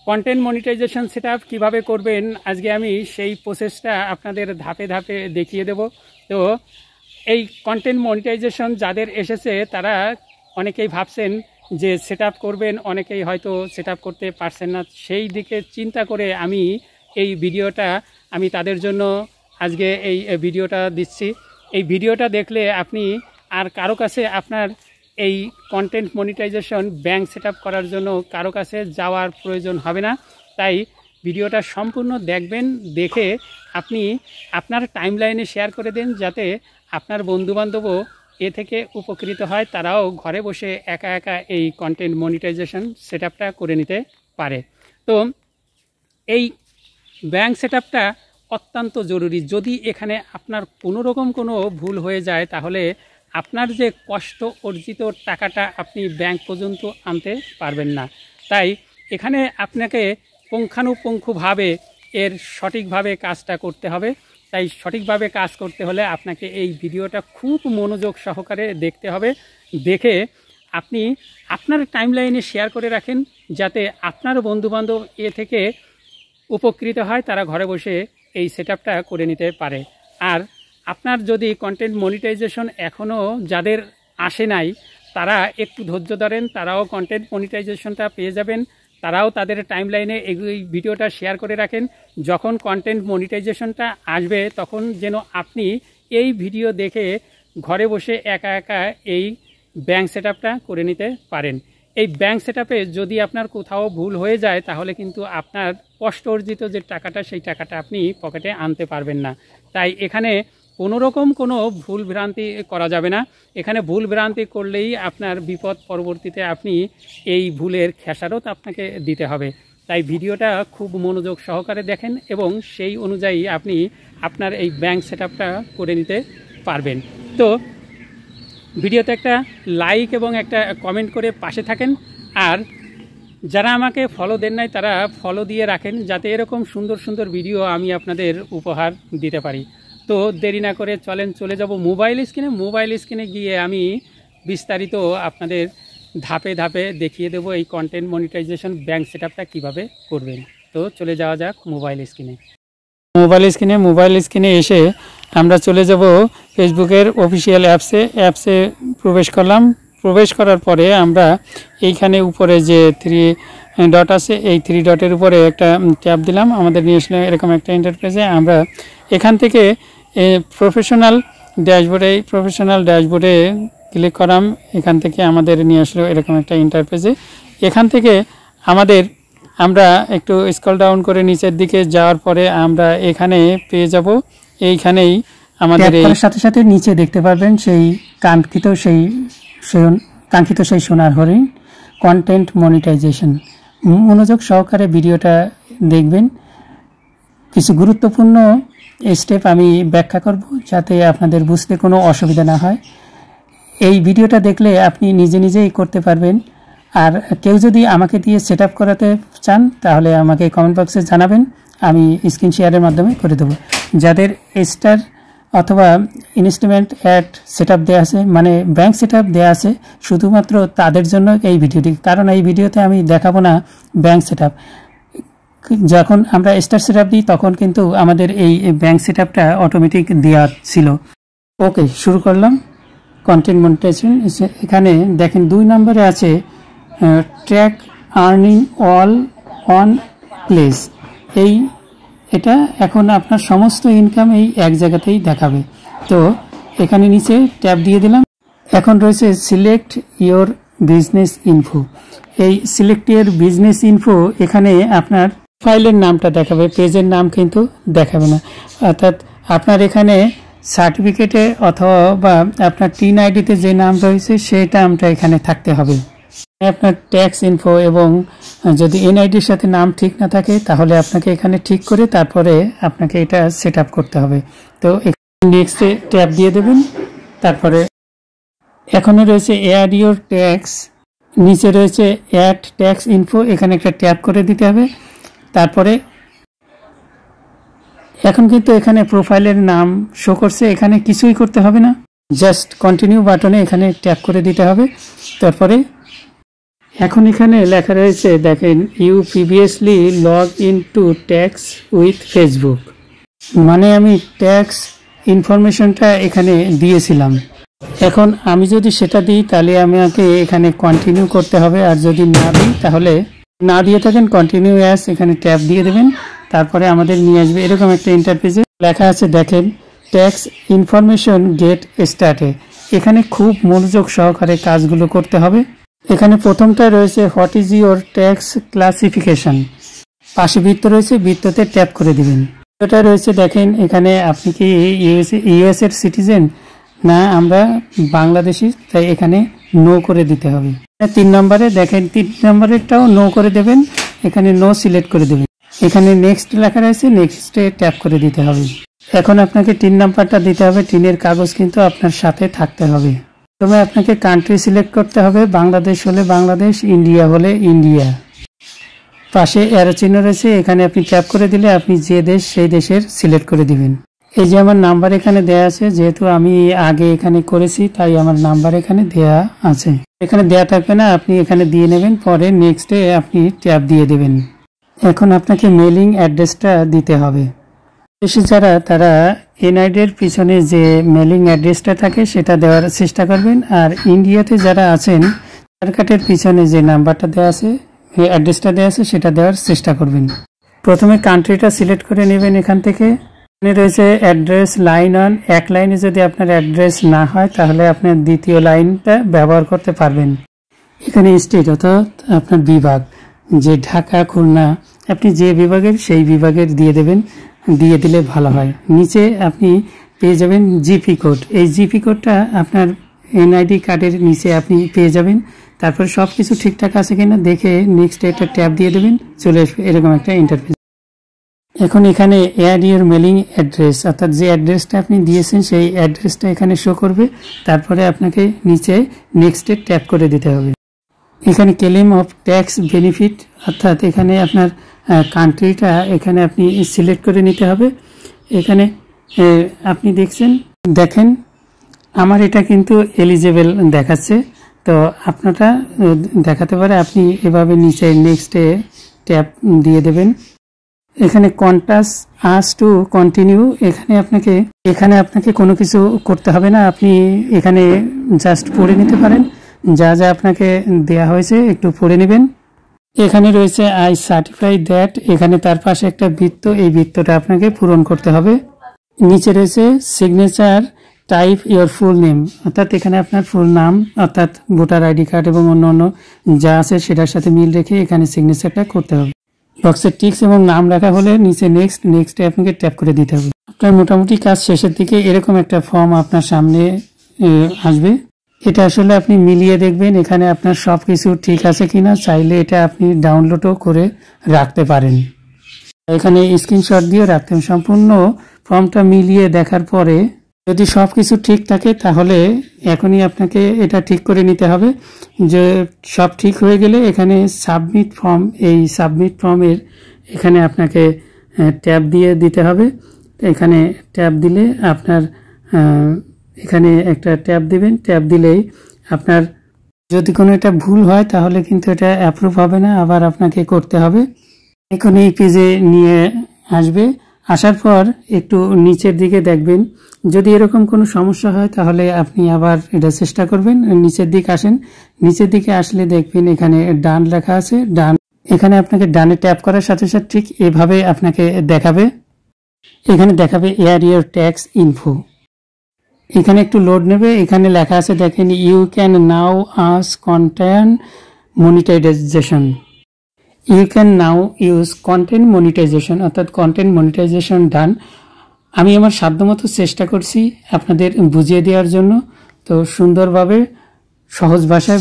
Content monetization setup কিভাবে করবেন আজকে আমি সেই প্রসেসটা আপনাদের ধাপে ধাপে দেখিয়ে দেব। তো এই কন্টেন্ট মনিটাইজেশন যাদের এসেছে তারা অনেকেই ভাবছেন যে সেটআপ করবেন, অনেকেই হয়তো সেটআপ করতে পারছেন না। সেই দিকে চিন্তা করে আমি এই ভিডিওটা তাদের জন্য আজকে এই ভিডিওটা দিচ্ছি। এই ভিডিওটা দেখলে আপনি আর কারো কাছে আপনার এই কন্টেন্ট মনিটাইজেশন ব্যাংক সেটআপ করার জন্য কারো কাছে যাওয়ার প্রয়োজন হবে না। তাই ভিডিওটা সম্পূর্ণ দেখবেন, দেখে আপনি আপনার টাইমলাইনে শেয়ার করে দেন যাতে আপনার বন্ধুবান্ধবও এ থেকে উপকৃত হয়, তারাও ঘরে বসে একা একা এই কন্টেন্ট মনিটাইজেশন সেটআপটা করে নিতে পারে। তো এই ব্যাংক সেটআপটা অত্যন্ত জরুরি। যদি এখানে আপনার কোনো রকম কোনো ভুল হয়ে যায় তাহলে আপনার যে কষ্ট অর্জিত টাকাটা আপনি ব্যাংক পর্যন্ত আনতে পারবেন না। তাই এখানে আপনাকে পুঙ্খানুপুঙ্খভাবে এর সঠিকভাবে কাজটা করতে হবে। তাই সঠিকভাবে কাজ করতে হলে আপনাকে এই ভিডিওটা খুব মনোযোগ সহকারে দেখতে হবে। দেখে আপনি আপনার টাইমলাইনে শেয়ার করে রাখেন যাতে আপনার বন্ধুবান্ধব এ থেকে উপকৃত হয়, তারা ঘরে বসে এই সেটআপটা করে নিতে পারে। আর আপনার যদি কন্টেন্ট মনিটাইজেশন এখনও যাদের আসে নাই তারা একটু ধৈর্য ধরেন, তারাও কন্টেন্ট মনিটাইজেশনটা পেয়ে যাবেন। তারাও তাদের টাইমলাইনে এই ভিডিওটা শেয়ার করে রাখেন। যখন কন্টেন্ট মনিটাইজেশনটা আসবে তখন যেন আপনি এই ভিডিও দেখে ঘরে বসে একা একা এই ব্যাংক সেটআপটা করে নিতে পারেন। এই ব্যাংক সেটআপে যদি আপনার কোথাও ভুল হয়ে যায় তাহলে কিন্তু আপনার কষ্ট অর্জিত যে টাকাটা সেই টাকাটা আপনি পকেটে আনতে পারবেন না। তাই এখানে কোনো রকম কোনো ভুল ভ্রান্তি করা যাবে না। এখানে ভুল ভ্রান্তি করলেই আপনার বিপদ, পরবর্তীতে আপনি এই ভুলের খেসারত আপনাকে দিতে হবে। তাই ভিডিওটা খুব মনোযোগ সহকারে দেখেন এবং সেই অনুযায়ী আপনি আপনার এই ব্যাংক সেটআপটা করে নিতে পারবেন। তো ভিডিওতে একটা লাইক এবং একটা কমেন্ট করে পাশে থাকেন। আর যারা আমাকে ফলো দেন নাই তারা ফলো দিয়ে রাখেন যাতে এরকম সুন্দর সুন্দর ভিডিও আমি আপনাদের উপহার দিতে পারি। তো দেরি না করে চলে যাব মোবাইল স্ক্রিনে গিয়ে আমি বিস্তারিত আপনাদের ধাপে ধাপে দেখিয়ে দেব এই কন্টেন্ট মনিটাইজেশন ব্যাংক সেটআপটা কিভাবে করবেন। তো চলে যাওয়া যাক মোবাইল স্ক্রিনে এসে আমরা চলে যাব ফেসবুকের অফিসিয়াল অ্যাপসে প্রবেশ করার পরে আমরা এইখানে উপরে যে 3 ডট আছে এই 3 ডটের উপরে একটা ট্যাপ দিলাম, আমাদের নিয়ে আসলে এরকম একটা ইন্টারফেসে। আমরা এখান থেকে প্রফেশনাল ড্যাশবোর্ডে ক্লিক করাম। এখান থেকে আমাদের নিয়ে আসলো এরকম একটা ইন্টারফেসে। এখান থেকে আমরা একটু স্ক্রল ডাউন করে নিচের দিকে যাওয়ার পরে আমরা এখানে পেয়ে যাব, এইখানেই আমাদের সাথে সাথে নিচে দেখতে পারবেন সেই কাঙ্ক্ষিত সেই সোনার হরিণ কন্টেন্ট মনিটাইজেশন। মনোযোগ সহকারে ভিডিওটা দেখবেন। কিছু গুরুত্বপূর্ণ স্টেপ আমি ব্যাখ্যা করব যাতে আপনাদের বুঝতে কোনো অসুবিধা না হয়। এই ভিডিওটা দেখলে আপনি নিজেই করতে পারবেন। আর কেউ যদি আমাকে দিয়ে সেটআপ করাতে চান তাহলে আমাকে কমেন্ট বক্সে জানাবেন, আমি স্ক্রিন শেয়ারের মাধ্যমে করে দেবো। যাদের স্টার অথবা ইনস্ট্রুমেন্ট অ্যাড সেটআপ দেওয়া আছে, মানে ব্যাংক সেটআপ দেওয়া আছে, শুধুমাত্র তাদের জন্য এই ভিডিওটি। কারণ এই ভিডিওতে আমি দেখাবো না ব্যাংক সেটআপ। যখন আমরা স্টার সেটআপ দিই তখন কিন্তু আমাদের এই ব্যাংক সেটআপটা অটোমেটিক দেওয়া ছিল। ওকে, শুরু করলাম কন্টেন্ট মনিটাইজেশন। এখানে দেখেন 2 নম্বরে আছে track earning all on place. এটা এখন আপনার সমস্ত ইনকাম এই এক জায়গাতেই দেখাবে। তো এখানে নিচে ট্যাপ দিয়ে দিলাম। এখন রয়েছে সিলেক্ট ইয়োর বিজনেস ইনফো। এই সিলেক্ট ইয়োর বিজনেস ইনফো এখানে আপনার ফাইলের নামটা দেখাবে, পেজের নাম কিন্তু দেখাবে না। অর্থাৎ আপনার এখানে সার্টিফিকেটে অথবা আপনার টিন আইডিতে যে নাম রয়েছে সেই নামটা এখানে থাকতে হবে। আপনার ট্যাক্স ইনফো এবং যদি এনআইডির সাথে নাম ঠিক না থাকে তাহলে আপনাকে এখানে ঠিক করে তারপরে আপনাকে এটা সেট আপ করতে হবে। তো নেক্সটে ট্যাপ দিয়ে দেবেন। তারপরে এখানে রয়েছে অ্যাড ইয়োর ট্যাক্স, নিচে রয়েছে অ্যাড ট্যাক্স ইনফো, এখানে একটা ট্যাপ করে দিতে হবে। তারপরে এখন কিন্তু এখানে প্রোফাইলের নাম শো করছে, এখানে কিছুই করতে হবে না, জাস্ট কন্টিনিউ বাটনে এখানে ট্যাপ করে দিতে হবে। তারপরে এখন এখানে লেখা রয়েছে দেখেন, you previously log in to tax with Facebook, মানে আমি ট্যাক্স ইনফরমেশনটা এখানে দিয়েছিলাম। এখন আমি যদি সেটা দিই তাহলে আমাকে এখানে কন্টিনিউ করতে হবে, আর যদি না দিই তাহলে না দিয়ে থাকেন কন্টিনিউ অ্যাজ এখানে ট্যাপ দিয়ে দেবেন, তারপরে আমাদের নিয়ে আসবে এরকম একটা ইন্টারফেসে লেখা আছে দেখেন, ট্যাক্স ইনফরমেশন গেট স্টার্টে। এখানে খুব মনোযোগ সহকারে কাজগুলো করতে হবে। এখানে প্রথমটা রয়েছে what is your tax classification, পাশে বৃত্ত রয়েছে, বৃত্ততে ট্যাপ করে দিবেন। এটা রয়েছে দেখেন এখানে আপনি কি ইউএস এর সিটিজেন না আমরা বাংলাদেশি, তাই এখানে নো করে দিতে হবে। 3 নম্বরে দেখেন 3 নম্বরেরটাও নো করে দেবেন, এখানে নো সিলেক্ট করে দেবেন। এখানে নেক্সট লেখা রয়েছে, নেক্সটে ট্যাপ করে দিতে হবে। এখন আপনাকে 3 নাম্বারটা দিতে হবে, টিনের কাগজ কিন্তু আপনার সাথে থাকতে হবে। তবে আপনাকে কান্ট্রি সিলেক্ট করতে হবে, বাংলাদেশ হলে বাংলাদেশ, ইন্ডিয়া হলে ইন্ডিয়া। পাশে অ্যারো চিহ্ন রয়েছে, এখানে আপনি ট্যাপ করে দিলে আপনি যে দেশ সেই দেশের সিলেক্ট করে দিবেন। এই যে আমার নাম্বার এখানে দেয়া আছে, যেহেতু আমি আগে এখানে করেছি তাই আমার নাম্বার এখানে দেয়া আছে। এখানে দেয়া থাকবে না, আপনি এখানে দিয়ে নেবেন, পরে নেক্সটে আপনি ট্যাপ দিয়ে দেবেন। এখন আপনাকে মেলিং অ্যাড্রেসটা দিতে হবে। দেশে যারা তারা এনআইডি এর পিছনে যে মেলিং অ্যাড্রেসটা থাকে সেটা দেওয়ার চেষ্টা করবেন, আর ইন্ডিয়াতে যারা আছেন আধার কার্ডের পিছনে যে নাম্বারটা দেওয়া আছে, অ্যাড্রেসটা দেওয়া আছে সেটা দেওয়ার চেষ্টা করবেন। প্রথমে কান্ট্রিটা সিলেক্ট করে নেবেন, এখান থেকে রয়েছে অ্যাড্রেস লাইন অন, এক লাইনে যদি আপনার অ্যাড্রেস না হয় তাহলে আপনি দ্বিতীয় লাইনটা ব্যবহার করতে পারবেন। এখানে স্টেট অর্থাৎ আপনার বিভাগ, যে ঢাকা, খুলনা, আপনি যে বিভাগের সেই বিভাগের দিয়ে দেবেন, দিয়ে দিলে ভালো হয়। নিচে আপনি পেয়ে যাবেন জিপি কোড, এই জিপি কোডটা আপনার এনআইডি কার্ডের নিচে আপনি পেয়ে যাবেন। তারপরে সব কিছু ঠিকঠাক আছে কিনা দেখে নেক্সট একটা ট্যাপ দিয়ে দেবেন, চলে আসবে এরকম একটা ইন্টারফেস। এখন এখানে অ্যাড ইউর মেলিং অ্যাড্রেস, অর্থাৎ যে অ্যাড্রেসটা আপনি দিয়েছেন সেই অ্যাড্রেসটা এখানে শো করবে, তারপরে আপনাকে নিচে নেক্সটে ট্যাপ করে দিতে হবে। এখানে ক্লেম অফ ট্যাক্স বেনিফিট, অর্থাৎ এখানে আপনার কান্ট্রিটা এখানে আপনি সিলেক্ট করে নিতে হবে। এখানে আপনি দেখেন আমার এটা কিন্তু এলিজেবল দেখাচ্ছে, তো আপনারা দেখাতে পারে, আপনি এভাবে নিচে নেক্সটে ট্যাপ দিয়ে দেবেন। এখানে কন্টাস আস টু কন্টিনিউ, এখানে আপনাকে কোনো কিছু করতে হবে না, আপনি এখানে জাস্ট পড়ে নিতে পারেন, যা যা আপনাকে দেয়া হয়েছে একটু পড়ে নেবেন। এখানে রয়েছে আই সার্টিফাই দ্যাট, এখানে তার পাশে একটা বৃত্ত, এই বৃত্তটা আপনাকে পূরণ করতে হবে। নিচে রয়েছে signature type your full name, অর্থাৎ এখানে আপনার ফুল নাম অর্থাৎ ভোটার আইডি কার্ড এবং অন্য যা আছে সেটার সাথে মিল রেখে এখানে সিগনেচারটা করতে হবে। বক্সের টিক্স এবং নাম রাখা হলে নিচে নেক্সটে আপনাকে ট্যাপ করে দিতে হবে। আপনার মোটামুটি কাজ শেষের দিকে এরকম একটা ফর্ম আপনার সামনে আসবে। এটা আসলে আপনি মিলিয়ে দেখবেন এখানে আপনার সব কিছু ঠিক আছে কিনা, চাইলে এটা আপনি ডাউনলোডও করে রাখতে পারেন, এখানে স্ক্রিনশট দিয়ে রাখতেন। সম্পূর্ণ ফর্মটা মিলিয়ে দেখার পরে যদি সব কিছু ঠিক থাকে তাহলে এখনই আপনাকে এটা ঠিক করে নিতে হবে। যে সব ঠিক হয়ে গেলে এখানে সাবমিট ফর্ম, এই সাবমিট ফর্মের এখানে আপনাকে ট্যাপ দিয়ে দিতে হবে। এখানে ট্যাপ দিলে আপনার এখানে একটা ট্যাপ দিবেন, ট্যাপ দিলেই আপনার যদি কোনো একটা ভুল হয় তাহলে কিন্তু এটা অ্যাপ্রুভ হবে না, আবার আপনাকে করতে হবে। এখন এই পেজে নিয়ে আসবে, আসার পর একটু নিচের দিকে দেখবেন, যদি এরকম কোনো সমস্যা হয় তাহলে আপনি আবার এটা চেষ্টা করবেন। নিচের দিকে আসেন, নিচের দিকে আসলে দেখবেন এখানে ডান লেখা আছে, ডান, এখানে আপনাকে ডানে ট্যাপ করার সাথে সাথে ঠিক এভাবে আপনাকে দেখাবে, এখানে দেখাবে এয়ার ইউর ট্যাক্স ইনফো। এখানে একটু লোড নেবে, এখানে লেখা আছে দেখেন you can now use content monetisation, you can now use content monetisation, অর্থাৎ কন্টেন্ট মনিটাইজেশন ডান। আমি আমার সাধ্যমতো চেষ্টা করছি আপনাদের বুঝিয়ে দেওয়ার জন্য, তো সুন্দরভাবে সহজ ভাষায়